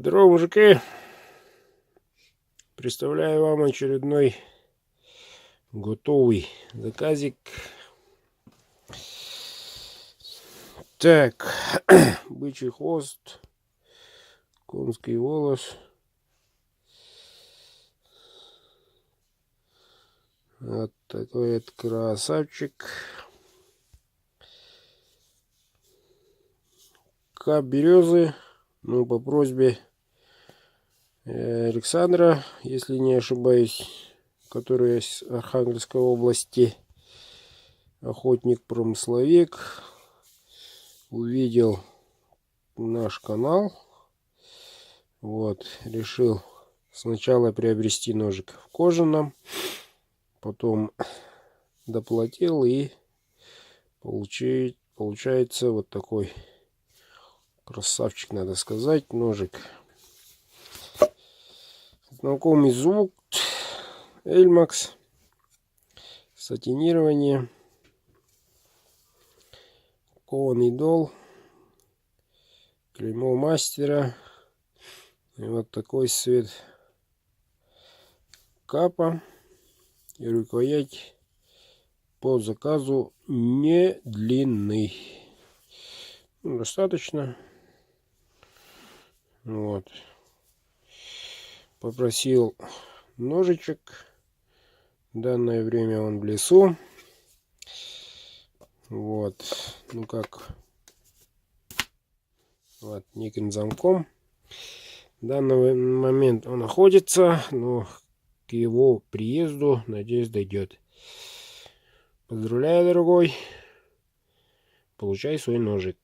Здорово, мужики! Представляю вам очередной готовый заказик. Так, бычий хвост, конский волос. Вот такой вот красавчик. Кап березы, ну, по просьбе Александра, если не ошибаюсь, который из Архангельской области, охотник-промысловик, увидел наш канал. Вот, решил сначала приобрести ножик в кожаном, потом доплатил, и получается вот такой красавчик, надо сказать, ножик. Знакомый звук, Эльмакс, сатинирование, кованый дол, клеймо мастера. И вот такой цвет капа, и рукоять по заказу не длинный. Ну, достаточно. Вот. Попросил ножичек. В данное время он в лесу. Вот. Ну как. Вот, неким замком. В данный момент он находится, но к его приезду, надеюсь, дойдет. Поздравляю, дорогой. Получай свой ножик.